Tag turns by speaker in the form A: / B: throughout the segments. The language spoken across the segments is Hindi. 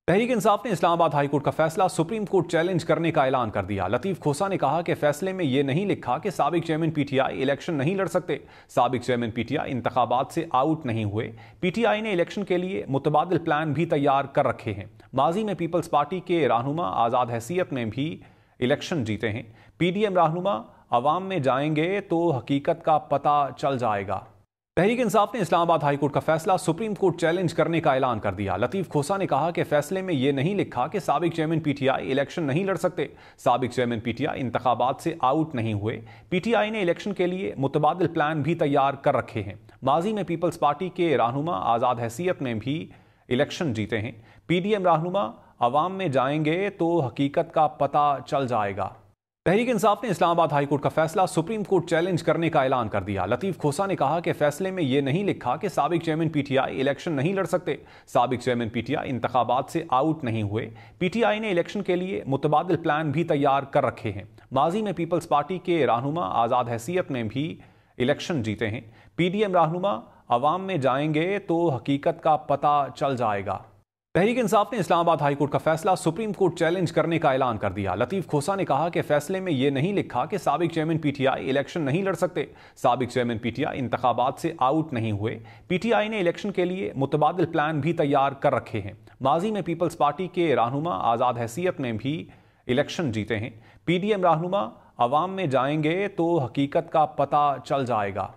A: तहरीक इंसाफ ने इस्लामाबाद हाई कोर्ट का फैसला सुप्रीम कोर्ट चैलेंज करने का ऐलान कर दिया। लतीफ खोसा ने कहा कि फैसले में यह नहीं लिखा कि साबिक चेयरमैन पीटीआई इलेक्शन नहीं लड़ सकते। साबिक चेयरमैन पीटीआई इंतखाबात से आउट नहीं हुए। पीटीआई ने इलेक्शन के लिए मुतबादिल प्लान भी तैयार कर रखे हैं। माजी में पीपल्स पार्टी के रहनुमा आज़ाद हैसियत में भी इलेक्शन जीते हैं। पीडीएम रहनुमा अवाम में जाएंगे तो हकीकत का पता चल जाएगा। तहरीक इंसाफ ने इस्लामाबाद हाई कोर्ट का फैसला सुप्रीम कोर्ट चैलेंज करने का ऐलान कर दिया। लतीफ खोसा ने कहा कि फैसले में यह नहीं लिखा कि साबिक चेयरमैन पीटीआई इलेक्शन नहीं लड़ सकते। साबिक चेयरमैन पीटीआई इंतखाबात से आउट नहीं हुए। पीटीआई ने इलेक्शन के लिए मुतबादिल प्लान भी तैयार कर रखे हैं। माजी में पीपल्स पार्टी के रहनुमा आज़ाद हैसियत में भी इलेक्शन जीते हैं। पीडीएम रहनुमा अवाम में जाएंगे तो हकीकत का पता चल जाएगा। तहरीक इंसाफ ने इस्लामाबाद हाई कोर्ट का फैसला सुप्रीम कोर्ट चैलेंज करने का ऐलान कर दिया। लतीफ खोसा ने कहा कि फैसले में यह नहीं लिखा कि साबिक चेयरमैन पीटीआई इलेक्शन नहीं लड़ सकते। साबिक चेयरमैन पीटीआई इंतखाबात से आउट नहीं हुए। पीटीआई ने इलेक्शन के लिए मुतबादिल प्लान भी तैयार कर रखे हैं। माजी में पीपल्स पार्टी के रहनुमा आज़ाद हैसियत में भी इलेक्शन जीते हैं। पीडीएम रहनुमा अवाम में जाएंगे तो हकीकत का पता चल जाएगा। तहरीक इंसाफ ने इस्लामाबाद हाई कोर्ट का फैसला सुप्रीम कोर्ट चैलेंज करने का ऐलान कर दिया। लतीफ खोसा ने कहा कि फैसले में यह नहीं लिखा कि साबिक चेयरमैन पीटीआई इलेक्शन नहीं लड़ सकते। साबिक चेयरमैन पीटीआई इंतखाबात से आउट नहीं हुए। पीटीआई ने इलेक्शन के लिए मुतबादिल प्लान भी तैयार कर रखे हैं। माजी में पीपल्स पार्टी के रहनुमा आज़ाद हैसियत में भी इलेक्शन जीते हैं। पीडीएम रहनुमा अवाम में जाएंगे तो हकीकत का पता चल जाएगा।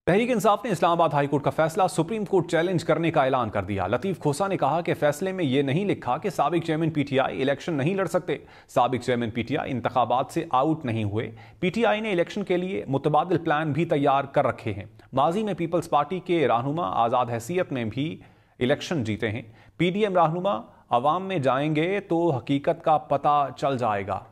A: तहरीक इंसाफ ने इस्लामाबाद हाई कोर्ट का फैसला सुप्रीम कोर्ट चैलेंज करने का ऐलान कर दिया। लतीफ खोसा ने कहा कि फैसले में यह नहीं लिखा कि साबिक चेयरमैन पीटीआई इलेक्शन नहीं लड़ सकते। साबिक चेयरमैन पीटीआई इंतखाबात से आउट नहीं हुए। पीटीआई ने इलेक्शन के लिए मुतबादिल प्लान भी तैयार कर रखे हैं। माजी में पीपल्स पार्टी के रहनुमा आज़ाद हैसियत में भी इलेक्शन जीते हैं। पीडीएम रहनुमा अवाम में जाएंगे तो हकीकत का पता चल जाएगा।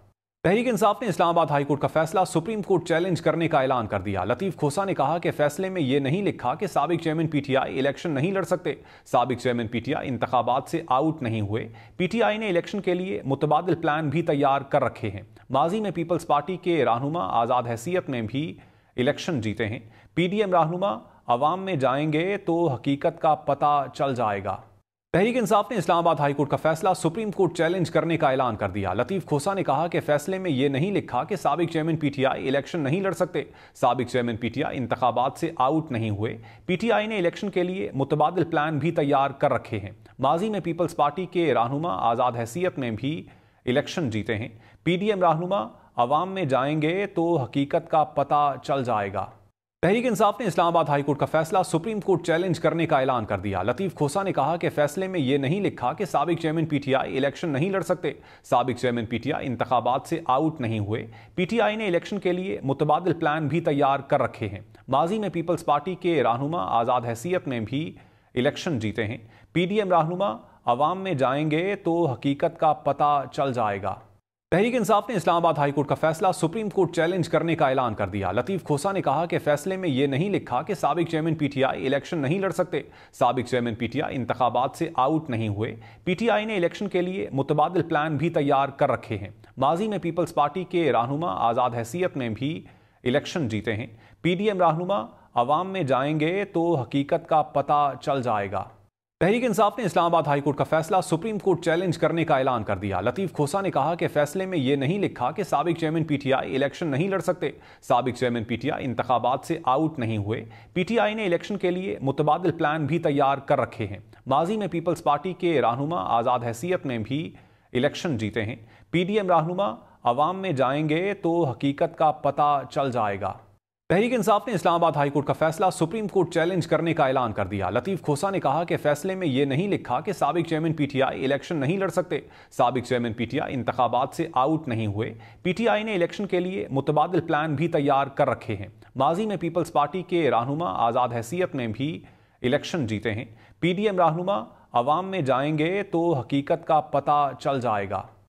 A: तहरीक इंसाफ ने इस्लामाबाद हाई कोर्ट का फैसला सुप्रीम कोर्ट चैलेंज करने का ऐलान कर दिया। लतीफ खोसा ने कहा कि फैसले में यह नहीं लिखा कि साबिक चेयरमैन पीटीआई इलेक्शन नहीं लड़ सकते। साबिक चेयरमैन पीटीआई इंतखाबात से आउट नहीं हुए। पीटीआई ने इलेक्शन के लिए मुतबादिल प्लान भी तैयार कर रखे हैं। माजी में पीपल्स पार्टी के रहनुमा आज़ाद हैसियत में भी इलेक्शन जीते हैं। पीडीएम रहनुमा अवाम में जाएंगे तो हकीकत का पता चल जाएगा। तहरीक इंसाफ ने इस्लामाबाद हाई कोर्ट का फैसला सुप्रीम कोर्ट चैलेंज करने का ऐलान कर दिया। लतीफ खोसा ने कहा कि फैसले में यह नहीं लिखा कि साबिक चेयरमैन पीटीआई इलेक्शन नहीं लड़ सकते। साबिक चेयरमैन पीटीआई इंतखाबात से आउट नहीं हुए। पीटीआई ने इलेक्शन के लिए मुतबादिल प्लान भी तैयार कर रखे हैं। माजी में पीपल्स पार्टी के रहनुमा आज़ाद हैसियत में भी इलेक्शन जीते हैं। पीडीएम रहनुमा अवाम में जाएंगे तो हकीकत का पता चल जाएगा। तहरीक इंसाफ ने इस्लामाबाद हाई कोर्ट का फैसला सुप्रीम कोर्ट चैलेंज करने का ऐलान कर दिया। लतीफ खोसा ने कहा कि फैसले में यह नहीं लिखा कि साबिक चेयरमैन पीटीआई इलेक्शन नहीं लड़ सकते। साबिक चेयरमैन पीटीआई इंतखाबात से आउट नहीं हुए। पीटीआई ने इलेक्शन के लिए मुतबादिल प्लान भी तैयार कर रखे हैं। माजी में पीपल्स पार्टी के रहनुमा आज़ाद हैसियत में भी इलेक्शन जीते हैं। पीडीएम रहनुमा अवाम में जाएंगे तो हकीकत का पता चल जाएगा। तहरीक इंसाफ ने इस्लामाबाद हाई कोर्ट का फैसला सुप्रीम कोर्ट चैलेंज करने का ऐलान कर दिया। लतीफ खोसा ने कहा कि फैसले में यह नहीं लिखा कि साबिक चेयरमैन पीटीआई इलेक्शन नहीं लड़ सकते। साबिक चेयरमैन पीटीआई इंतखाबात से आउट नहीं हुए। पीटीआई ने इलेक्शन के लिए मुतबादिल प्लान भी तैयार कर रखे हैं। माजी में पीपल्स पार्टी के रहनुमा आज़ाद हैसियत में भी इलेक्शन जीते हैं। पीडीएम रहनुमा अवाम में जाएंगे तो हकीकत का पता चल जाएगा। तहरीक इंसाफ ने इस्लामाबाद हाई कोर्ट का फैसला सुप्रीम कोर्ट चैलेंज करने का ऐलान कर दिया। लतीफ खोसा ने कहा कि फैसले में यह नहीं लिखा कि साबिक चेयरमैन पीटीआई इलेक्शन नहीं लड़ सकते। साबिक चेयरमैन पीटीआई इंतखाबात से आउट नहीं हुए। पीटीआई ने इलेक्शन के लिए मुतबादिल प्लान भी तैयार कर रखे हैं। माजी में पीपल्स पार्टी के रहनुमा आज़ाद हैसियत में भी इलेक्शन जीते हैं। पीडीएम रहनुमा अवाम में जाएंगे तो हकीकत का पता चल जाएगा। तहरीक इंसाफ ने इस्लामाबाद हाई कोर्ट का फैसला सुप्रीम कोर्ट चैलेंज करने का ऐलान कर दिया। लतीफ खोसा ने कहा कि फैसले में यह नहीं लिखा कि साबिक चेयरमैन पीटीआई इलेक्शन नहीं लड़ सकते। साबिक चेयरमैन पीटीआई इंतखाबात से आउट नहीं हुए। पीटीआई ने इलेक्शन के लिए मुतबादिल प्लान भी तैयार कर रखे हैं। माजी में पीपल्स पार्टी के रहनुमा आज़ाद हैसियत में भी इलेक्शन जीते हैं। पीडीएम रहनुमा अवाम में जाएंगे तो हकीकत का पता चल जाएगा।